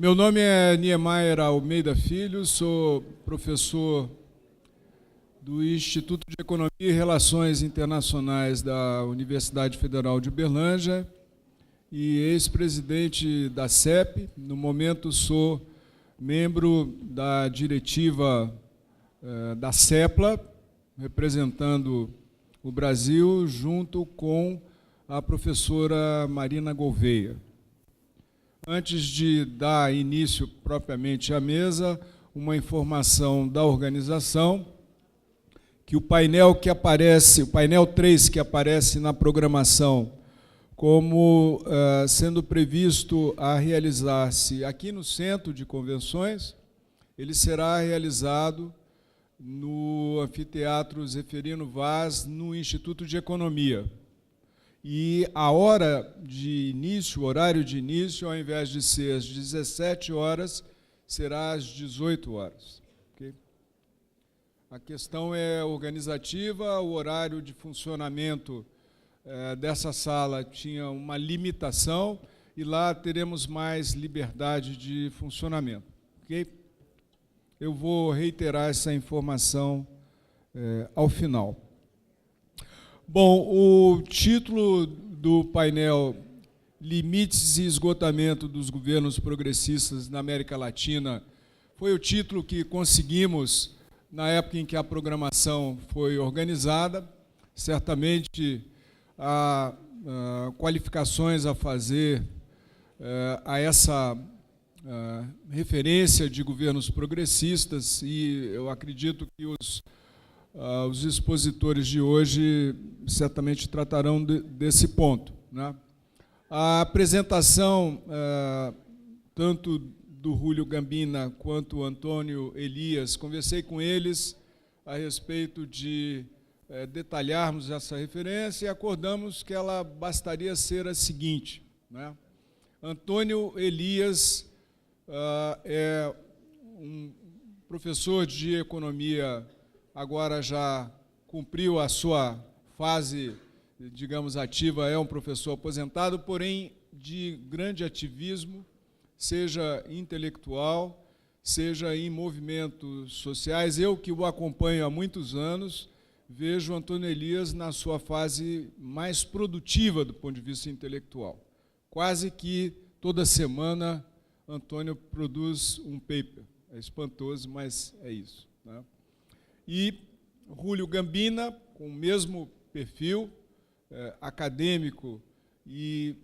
Meu nome é Niemeyer Almeida Filho, sou professor do Instituto de Economia e Relações Internacionais da Universidade Federal de Uberlândia e ex-presidente da CEP. No momento sou membro da diretiva da CEPLA, representando o Brasil, junto com a professora Marina Gouveia. Antes de dar início propriamente à mesa, uma informação da organização, que o painel 3 que aparece na programação como sendo previsto a realizar-se aqui no Centro de Convenções, ele será realizado no Anfiteatro Zeferino Vaz, no Instituto de Economia. E a hora de início, o horário de início, ao invés de ser às 17 horas, será às 18 horas. Okay? A questão é organizativa, o horário de funcionamento dessa sala tinha uma limitação e lá teremos mais liberdade de funcionamento. Okay? Eu vou reiterar essa informação ao final. Bom, o título do painel Limites e Esgotamento dos Governos Progressistas na América Latina foi o título que conseguimos na época em que a programação foi organizada. Certamente há qualificações a fazer a essa referência de governos progressistas e eu acredito que os expositores de hoje certamente tratarão desse ponto, né? A apresentação, tanto do Júlio Gambina quanto do Antônio Elias, conversei com eles a respeito de detalharmos essa referência e acordamos que ela bastaria ser a seguinte, né? Antônio Elias é um professor de economia, agora já cumpriu a sua fase, digamos, ativa, é um professor aposentado, porém de grande ativismo, seja intelectual, seja em movimentos sociais. Eu, que o acompanho há muitos anos, vejo Antônio Elias na sua fase mais produtiva do ponto de vista intelectual. Quase que toda semana Antônio produz um paper. É espantoso, mas é isso, né? E Júlio Gambina, com o mesmo perfil acadêmico e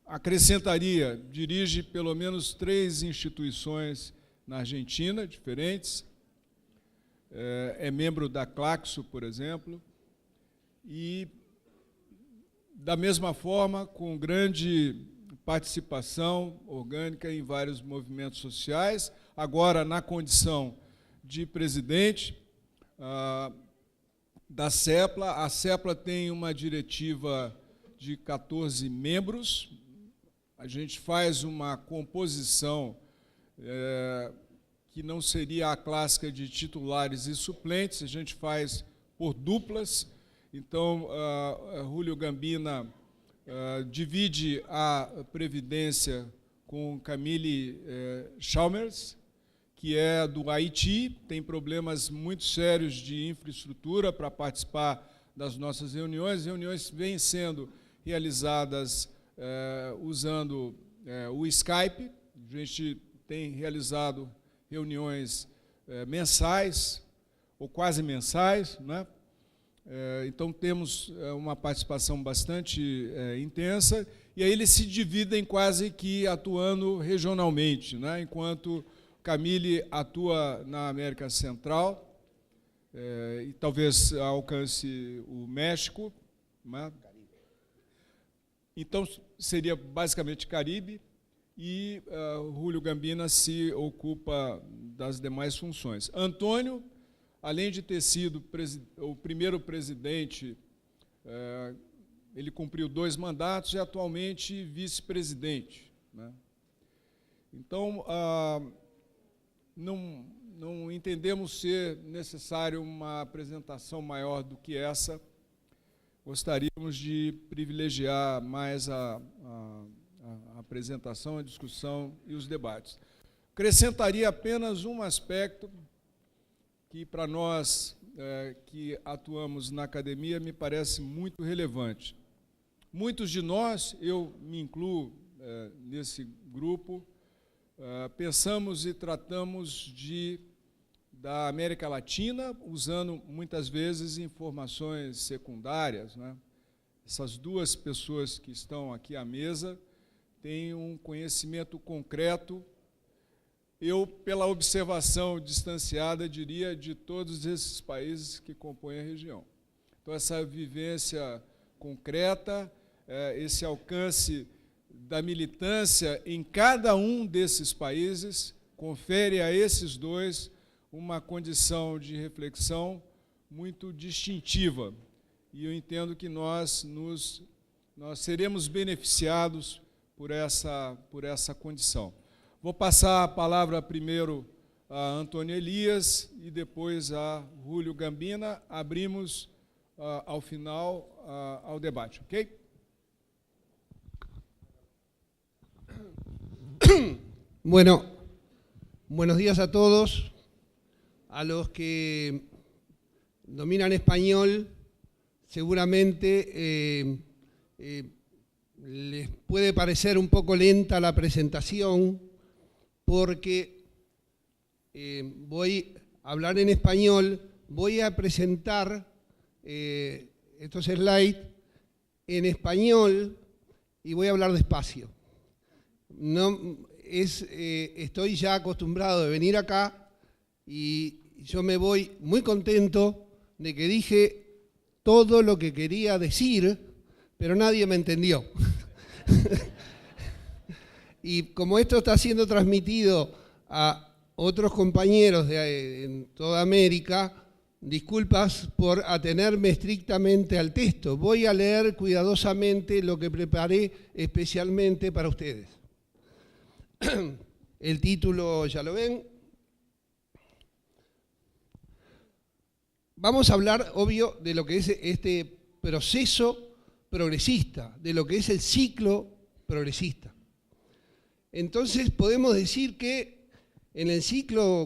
acrescentaria, dirige pelo menos 3 instituições na Argentina, diferentes, é membro da Claxo, por exemplo, e, da mesma forma, com grande participação orgânica em vários movimentos sociais, agora na condição de presidente da CEPLA. A CEPLA tem uma diretiva de 14 membros. A gente faz uma composição que não seria a clássica de titulares e suplentes, a gente faz por duplas. Então, Júlio Gambina divide a previdência com Camille Chalmers, que é do Haiti, tem problemas muito sérios de infraestrutura para participar das nossas reuniões. As reuniões vêm sendo realizadas usando o Skype. A gente tem realizado reuniões mensais, ou quase mensais, né? Então, temos uma participação bastante intensa, e aí eles se dividem quase que atuando regionalmente, né? Enquanto Camille atua na América Central, e talvez alcance o México, né? Então, seria basicamente Caribe, e Júlio Gambina se ocupa das demais funções. Antônio, além de ter sido o primeiro presidente, ele cumpriu 2 mandatos e atualmente vice-presidente, né? Então, não entendemos ser necessário uma apresentação maior do que essa. Gostaríamos de privilegiar mais a apresentação, a discussão e os debates. Acrescentaria apenas um aspecto que, para nós que atuamos na academia, me parece muito relevante. Muitos de nós, eu me incluo nesse grupo, pensamos e tratamos da América Latina, usando muitas vezes informações secundárias, né? Essas duas pessoas que estão aqui à mesa têm um conhecimento concreto, eu, pela observação distanciada, diria, de todos esses países que compõem a região. Então, essa vivência concreta, esse alcance da militância em cada um desses países, confere a esses dois uma condição de reflexão muito distintiva. E eu entendo que nós seremos beneficiados por essa condição. Vou passar a palavra primeiro a Antônio Elias e depois a Júlio Gambina. Abrimos, ao final, ao debate, ok? Bueno, buenos días a todos. A los que dominan español, seguramente les puede parecer un poco lenta la presentación, porque voy a hablar en español, voy a presentar estos slides en español y voy a hablar despacio. Estoy ya acostumbrado de venir acá y yo me voy muy contento de que dije todo lo que quería decir, pero nadie me entendió. Y como esto está siendo transmitido a otros compañeros en toda América, disculpas por atenerme estrictamente al texto. Voy a leer cuidadosamente lo que preparé especialmente para ustedes. El título ya lo ven. Vamos a hablar, obvio, de lo que es este proceso progresista, de lo que es el ciclo progresista. Entonces podemos decir que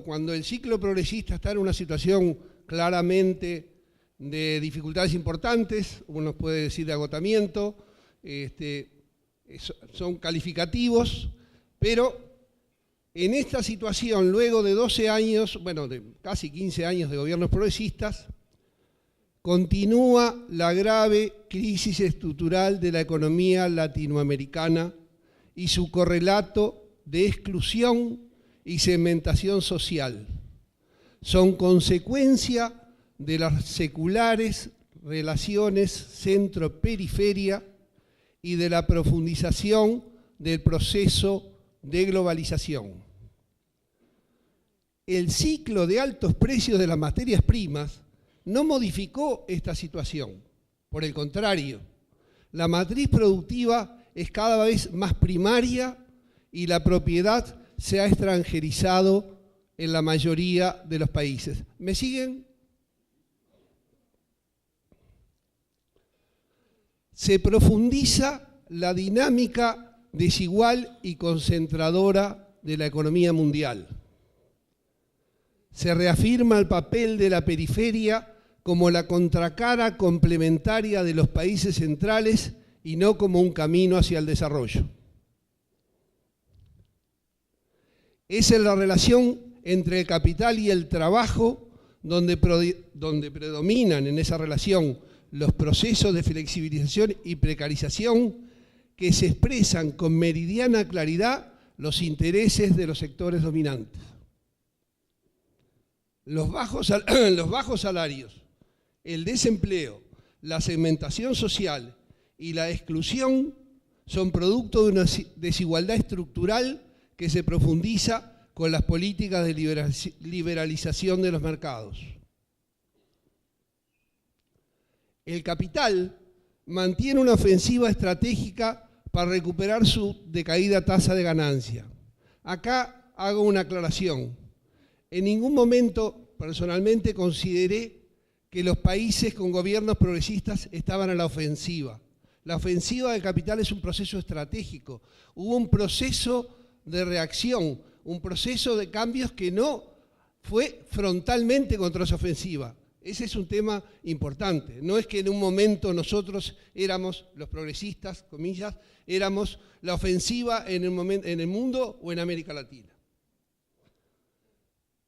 cuando el ciclo progresista está en una situación claramente de dificultades importantes, uno puede decir de agotamiento, son calificativos, pero en esta situación, luego de 12 años, bueno, de casi 15 años de gobiernos progresistas, continúa la grave crisis estructural de la economía latinoamericana y su correlato de exclusión y segmentación social. Son consecuencia de las seculares relaciones centro-periferia y de la profundización del proceso de globalización. El ciclo de altos precios de las materias primas no modificó esta situación. Por el contrario, la matriz productiva es cada vez más primaria y la propiedad se ha extranjerizado en la mayoría de los países. ¿Me siguen? Se profundiza la dinámica desigual y concentradora de la economía mundial. Se reafirma el papel de la periferia como la contracara complementaria de los países centrales y no como un camino hacia el desarrollo. Es en la relación entre el capital y el trabajo donde predominan en esa relación los procesos de flexibilización y precarización que se expresan con meridiana claridad los intereses de los sectores dominantes. Los bajos salarios, el desempleo, la segmentación social y la exclusión son producto de una desigualdad estructural que se profundiza con las políticas de liberalización de los mercados. El capital mantiene una ofensiva estratégica para recuperar su decaída tasa de ganancia. Acá hago una aclaración. En ningún momento, personalmente, consideré que los países con gobiernos progresistas estaban a la ofensiva. La ofensiva del capital es un proceso estratégico. Hubo un proceso de reacción, un proceso de cambios que no fue frontalmente contra esa ofensiva. Ese es un tema importante. No es que en un momento nosotros éramos los progresistas, comillas, éramos la ofensiva en el mundo o en América Latina.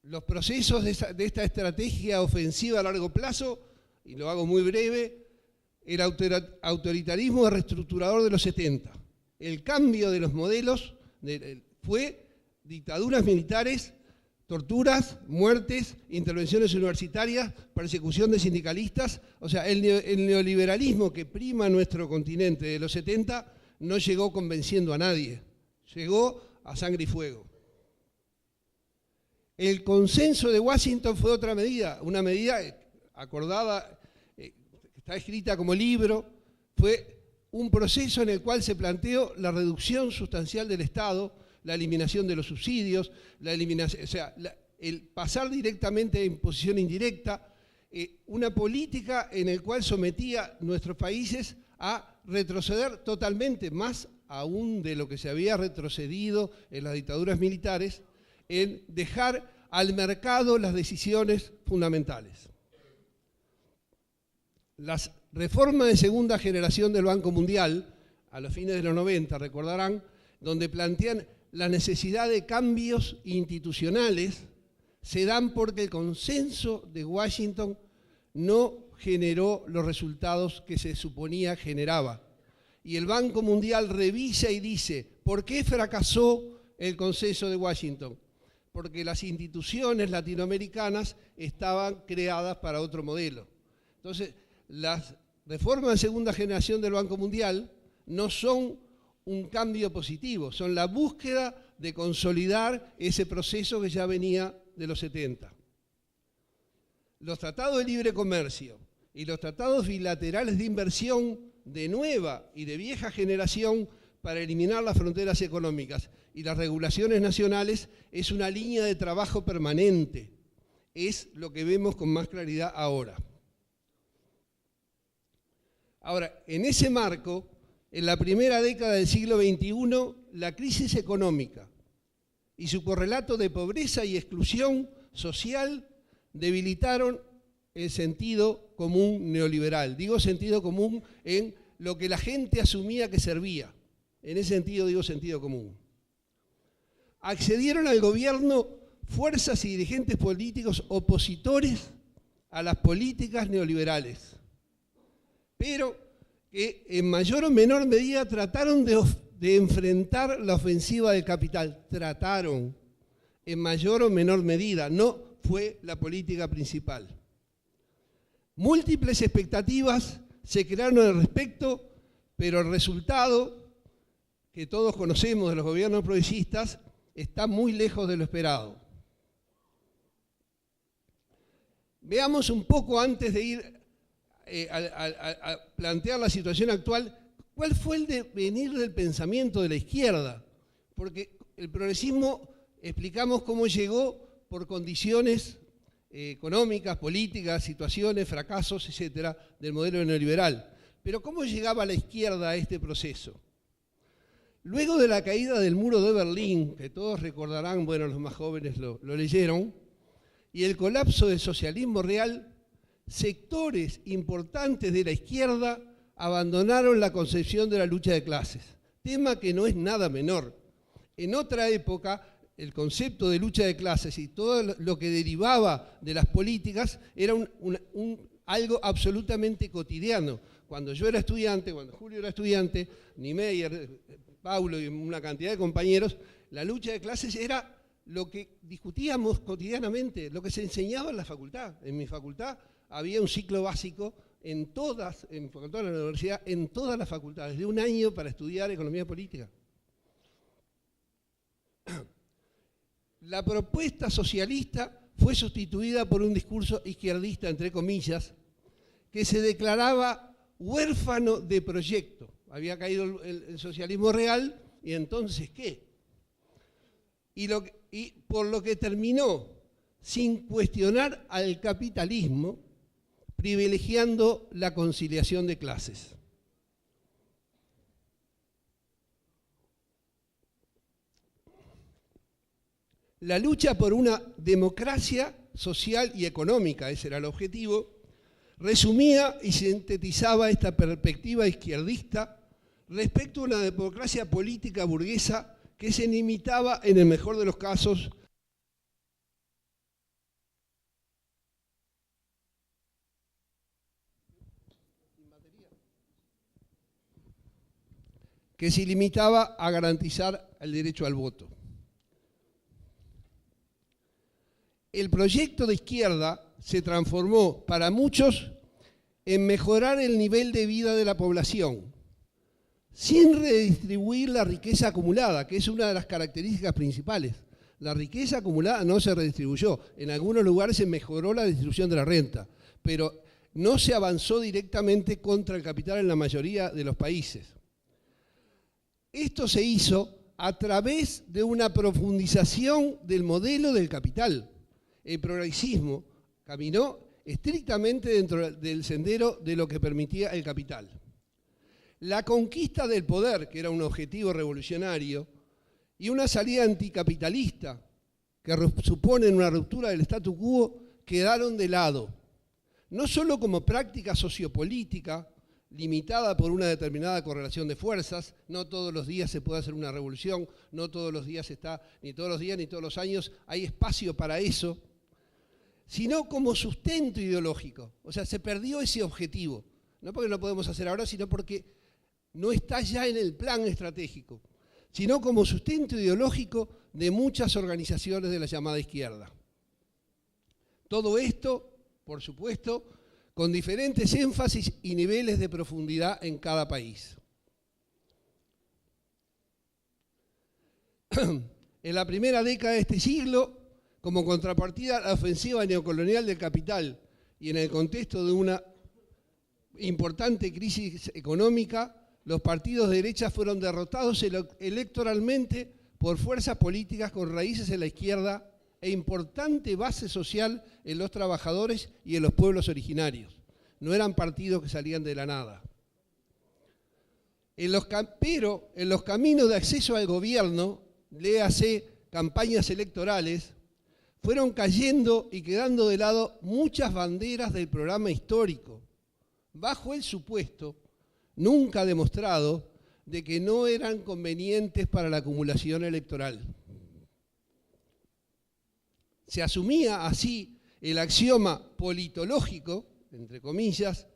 Los procesos de esta estrategia ofensiva a largo plazo, y lo hago muy breve, el autoritarismo reestructurador de los 70. El cambio de los modelos fue dictaduras militares, torturas, muertes, intervenciones universitarias, persecución de sindicalistas. O sea, el neoliberalismo que prima nuestro continente de los 70 no llegó convenciendo a nadie, llegó a sangre y fuego. El consenso de Washington fue otra medida, una medida acordada, está escrita como libro, fue un proceso en el cual se planteó la reducción sustancial del Estado, la eliminación de los subsidios, la eliminación, o sea, el pasar directamente a imposición indirecta, una política en la cual sometía a nuestros países a retroceder totalmente, más aún de lo que se había retrocedido en las dictaduras militares, en dejar al mercado las decisiones fundamentales. Las reformas de segunda generación del Banco Mundial, a los fines de los 90, recordarán, donde plantean la necesidad de cambios institucionales, se dan porque el consenso de Washington no generó los resultados que se suponía generaba. Y el Banco Mundial revisa y dice, ¿por qué fracasó el consenso de Washington? Porque las instituciones latinoamericanas estaban creadas para otro modelo. Entonces, las reformas de segunda generación del Banco Mundial no son un cambio positivo, son la búsqueda de consolidar ese proceso que ya venía de los 70. Los tratados de libre comercio y los tratados bilaterales de inversión de nueva y de vieja generación para eliminar las fronteras económicas y las regulaciones nacionales es una línea de trabajo permanente. Es lo que vemos con más claridad ahora. Ahora, en ese marco, en la primera década del siglo XXI, la crisis económica y su correlato de pobreza y exclusión social debilitaron el sentido común neoliberal. Digo sentido común en lo que la gente asumía que servía. En ese sentido digo sentido común. Accedieron al gobierno fuerzas y dirigentes políticos opositores a las políticas neoliberales, pero que en mayor o menor medida trataron de enfrentar la ofensiva del capital. Trataron, en mayor o menor medida, no fue la política principal. Múltiples expectativas se crearon al respecto, pero el resultado que todos conocemos de los gobiernos progresistas está muy lejos de lo esperado. Veamos un poco antes de ir a plantear la situación actual, ¿cuál fue el devenir del pensamiento de la izquierda? Porque el progresismo, explicamos cómo llegó por condiciones económicas, políticas, situaciones, fracasos, etcétera, del modelo neoliberal. Pero ¿cómo llegaba la izquierda a este proceso? Luego de la caída del muro de Berlín, que todos recordarán, bueno, los más jóvenes lo leyeron, y el colapso del socialismo real, sectores importantes de la izquierda abandonaron la concepción de la lucha de clases, tema que no es nada menor. En otra época, el concepto de lucha de clases y todo lo que derivaba de las políticas era algo absolutamente cotidiano. Cuando yo era estudiante, cuando Julio era estudiante, Niemeyer, Paulo y una cantidad de compañeros, la lucha de clases era lo que discutíamos cotidianamente, lo que se enseñaba en la facultad. En mi facultad había un ciclo básico en toda la universidad, en todas las facultades, de un año para estudiar economía política. La propuesta socialista fue sustituida por un discurso izquierdista, entre comillas, que se declaraba huérfano de proyecto. Había caído el socialismo real, y entonces, ¿qué? Y por lo que terminó sin cuestionar al capitalismo, privilegiando la conciliación de clases. La lucha por una democracia social y económica, ese era el objetivo, resumía y sintetizaba esta perspectiva izquierdista respecto a una democracia política burguesa que se limitaba, en el mejor de los casos, a garantizar el derecho al voto. El proyecto de izquierda se transformó para muchos en mejorar el nivel de vida de la población, sin redistribuir la riqueza acumulada, que es una de las características principales. La riqueza acumulada no se redistribuyó. En algunos lugares se mejoró la distribución de la renta, pero no se avanzó directamente contra el capital en la mayoría de los países. Esto se hizo a través de una profundización del modelo del capital. El progresismo caminó estrictamente dentro del sendero de lo que permitía el capital. La conquista del poder, que era un objetivo revolucionario, y una salida anticapitalista, que supone una ruptura del statu quo, quedaron de lado. No solo como práctica sociopolítica, limitada por una determinada correlación de fuerzas, no todos los días se puede hacer una revolución, no todos los días ni todos los días ni todos los años hay espacio para eso, sino como sustento ideológico. O sea, se perdió ese objetivo, no porque no lo podemos hacer ahora, sino porque no está ya en el plan estratégico, sino como sustento ideológico de muchas organizaciones de la llamada izquierda. Todo esto, por supuesto, con diferentes énfasis y niveles de profundidad en cada país. En la primera década de este siglo, como contrapartida a la ofensiva neocolonial del capital y en el contexto de una importante crisis económica, los partidos de derecha fueron derrotados electoralmente por fuerzas políticas con raíces en la izquierda e importante base social en los trabajadores y en los pueblos originarios. No eran partidos que salían de la nada. Pero en los caminos de acceso al gobierno, léase campañas electorales, fueron cayendo y quedando de lado muchas banderas del programa histórico, bajo el supuesto, nunca demostrado, de que no eran convenientes para la acumulación electoral. Se asumía así el axioma politológico, entre comillas,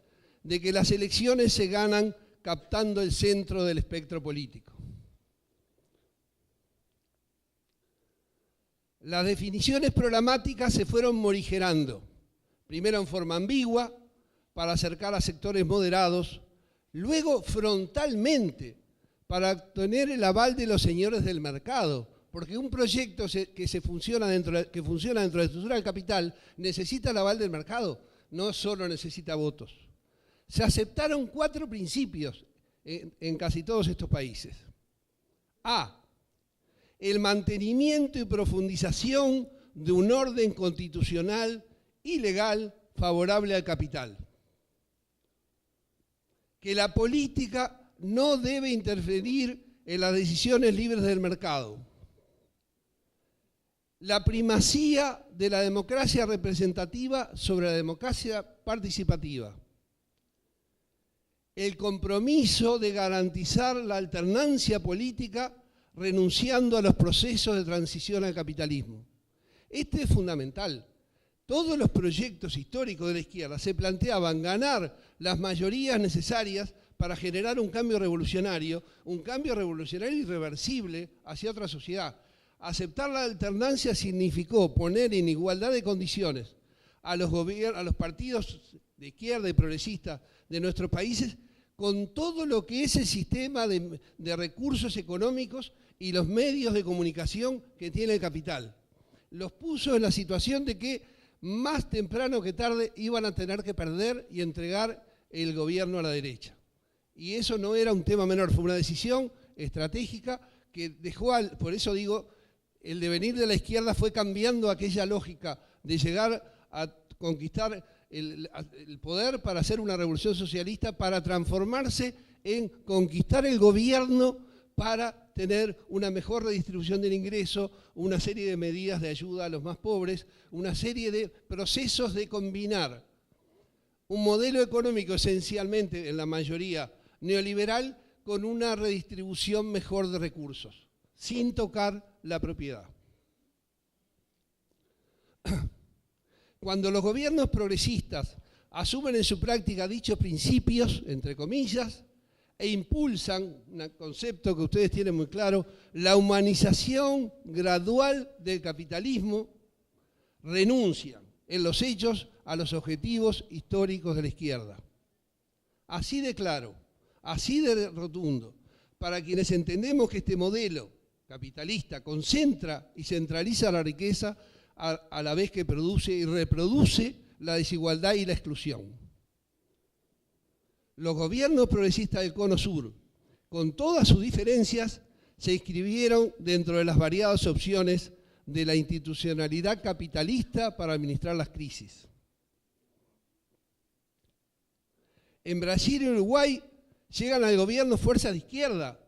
de que las elecciones se ganan captando el centro del espectro político. Las definiciones programáticas se fueron morigerando, primero en forma ambigua, para acercar a sectores moderados, luego frontalmente, para obtener el aval de los señores del mercado, porque un proyecto que funciona dentro de la estructura del capital necesita el aval del mercado, no solo necesita votos. Se aceptaron 4 principios en casi todos estos países. A. El mantenimiento y profundización de un orden constitucional y legal favorable al capital. Que la política no debe interferir en las decisiones libres del mercado. La primacía de la democracia representativa sobre la democracia participativa. El compromiso de garantizar la alternancia política renunciando a los procesos de transición al capitalismo. Este es fundamental. Todos los proyectos históricos de la izquierda se planteaban ganar las mayorías necesarias para generar un cambio revolucionario irreversible hacia otra sociedad. Aceptar la alternancia significó poner en igualdad de condiciones a los partidos de izquierda y progresistas de nuestros países con todo lo que es el sistema de recursos económicos y los medios de comunicación que tiene el capital. Los puso en la situación de que más temprano que tarde iban a tener que perder y entregar el gobierno a la derecha. Y eso no era un tema menor, fue una decisión estratégica que dejó, por eso digo, el devenir de la izquierda fue cambiando aquella lógica de llegar a conquistar el poder para hacer una revolución socialista, para transformarse en conquistar el gobierno para tener una mejor redistribución del ingreso, una serie de medidas de ayuda a los más pobres, una serie de procesos de combinar un modelo económico esencialmente, en la mayoría, neoliberal, con una redistribución mejor de recursos, sin tocar la propiedad. Cuando los gobiernos progresistas asumen en su práctica dichos principios, entre comillas, e impulsan un concepto que ustedes tienen muy claro, la humanización gradual del capitalismo, renuncian en los hechos a los objetivos históricos de la izquierda. Así de claro, así de rotundo, para quienes entendemos que este modelo capitalista concentra y centraliza la riqueza a la vez que produce y reproduce la desigualdad y la exclusión. Los gobiernos progresistas del Cono Sur, con todas sus diferencias, se inscribieron dentro de las variadas opciones de la institucionalidad capitalista para administrar las crisis. En Brasil y Uruguay llegan al gobierno fuerzas de izquierda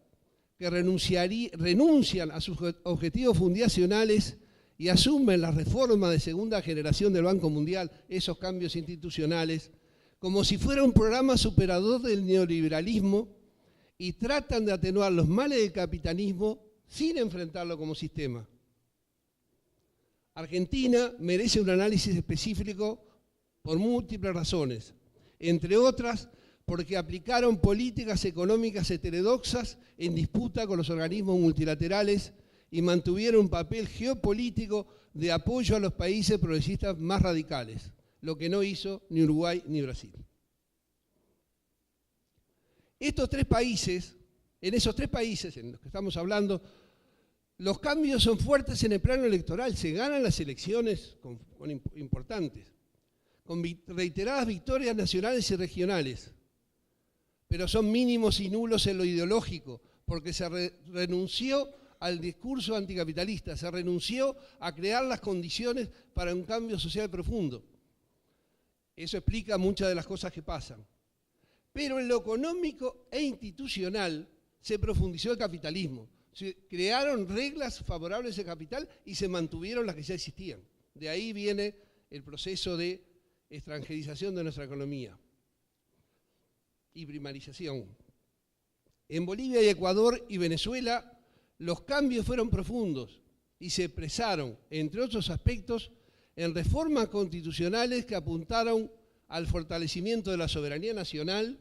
que renuncian a sus objetivos fundacionales y asumen la reforma de segunda generación del Banco Mundial, esos cambios institucionales, como si fuera un programa superador del neoliberalismo, y tratan de atenuar los males del capitalismo sin enfrentarlo como sistema. Argentina merece un análisis específico por múltiples razones, entre otras porque aplicaron políticas económicas heterodoxas en disputa con los organismos multilaterales y mantuvieron un papel geopolítico de apoyo a los países progresistas más radicales, lo que no hizo ni Uruguay ni Brasil. Estos tres países, en esos tres países en los que estamos hablando, los cambios son fuertes en el plano electoral, se ganan las elecciones importantes, con reiteradas victorias nacionales y regionales, pero son mínimos y nulos en lo ideológico, porque se renunció al discurso anticapitalista, se renunció a crear las condiciones para un cambio social profundo. Eso explica muchas de las cosas que pasan. Pero en lo económico e institucional se profundizó el capitalismo. Se crearon reglas favorables al capital y se mantuvieron las que ya existían. De ahí viene el proceso de extranjerización de nuestra economía y primarización. En Bolivia y Ecuador y Venezuela los cambios fueron profundos y se expresaron, entre otros aspectos, en reformas constitucionales que apuntaron al fortalecimiento de la soberanía nacional,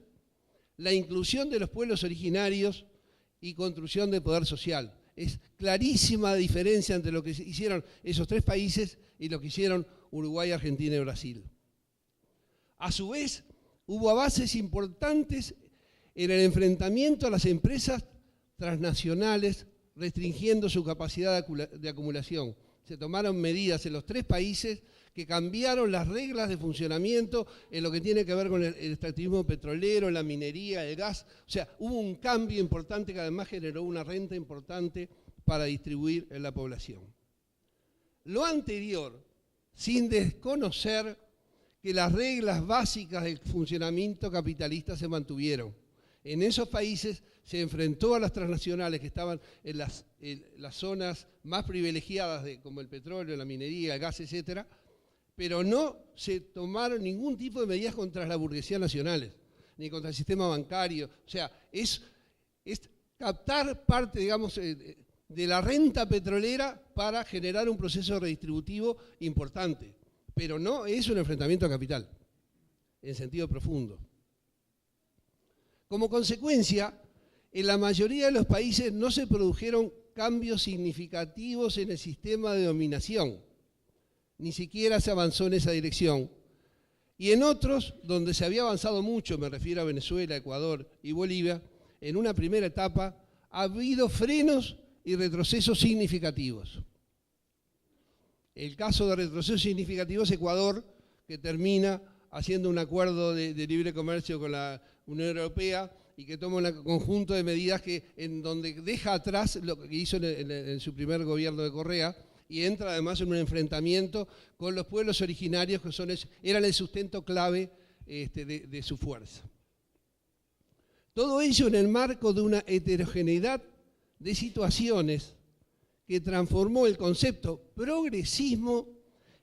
la inclusión de los pueblos originarios y construcción del poder social. Es clarísima la diferencia entre lo que hicieron esos tres países y lo que hicieron Uruguay, Argentina y Brasil. A su vez, hubo avances importantes en el enfrentamiento a las empresas transnacionales, restringiendo su capacidad de acumulación. Se tomaron medidas en los tres países que cambiaron las reglas de funcionamiento en lo que tiene que ver con el extractivismo petrolero, la minería, el gas. O sea, hubo un cambio importante que además generó una renta importante para distribuir en la población. Lo anterior, sin desconocer que las reglas básicas del funcionamiento capitalista se mantuvieron. En esos países se enfrentó a las transnacionales que estaban en las zonas más privilegiadas, como el petróleo, la minería, el gas, etcétera, pero no se tomaron ningún tipo de medidas contra la burguesía nacionales, ni contra el sistema bancario. O sea, es captar parte, digamos, de la renta petrolera para generar un proceso redistributivo importante, pero no es un enfrentamiento a capital, en sentido profundo. Como consecuencia, en la mayoría de los países no se produjeron cambios significativos en el sistema de dominación, ni siquiera se avanzó en esa dirección. Y en otros, donde se había avanzado mucho, me refiero a Venezuela, Ecuador y Bolivia, en una primera etapa ha habido frenos y retrocesos significativos. El caso de retroceso significativo es Ecuador, que termina haciendo un acuerdo de libre comercio con la Unión Europea y que toma un conjunto de medidas en donde deja atrás lo que hizo en su primer gobierno de Correa y entra además en un enfrentamiento con los pueblos originarios que eran el sustento clave de su fuerza. Todo ello en el marco de una heterogeneidad de situaciones que transformó el concepto progresismo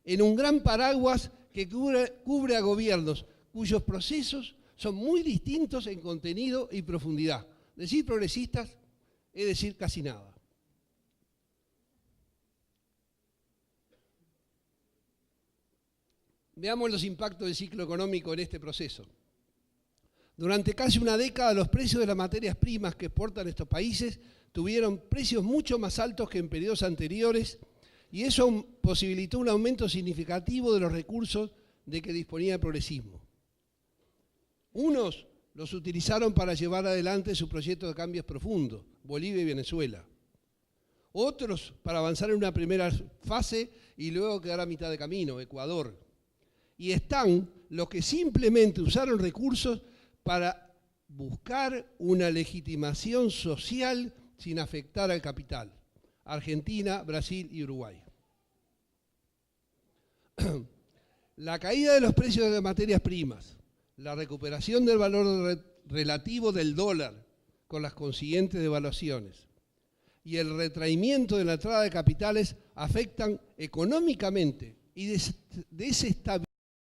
en un gran paraguas que cubre a gobiernos cuyos procesos son muy distintos en contenido y profundidad. Decir progresistas es decir casi nada. Veamos los impactos del ciclo económico en este proceso. Durante casi una década, los precios de las materias primas que exportan estos países tuvieron precios mucho más altos que en periodos anteriores y eso posibilitó un aumento significativo de los recursos de que disponía el progresismo. Unos los utilizaron para llevar adelante su proyecto de cambios profundos, Bolivia y Venezuela. Otros para avanzar en una primera fase y luego quedar a mitad de camino, Ecuador. Y están los que simplemente usaron recursos para buscar una legitimación social sin afectar al capital. Argentina, Brasil y Uruguay. La caída de los precios de las materias primas, la recuperación del valor relativo del dólar con las consiguientes devaluaciones y el retraimiento de la entrada de capitales afectan económicamente y desestabilizan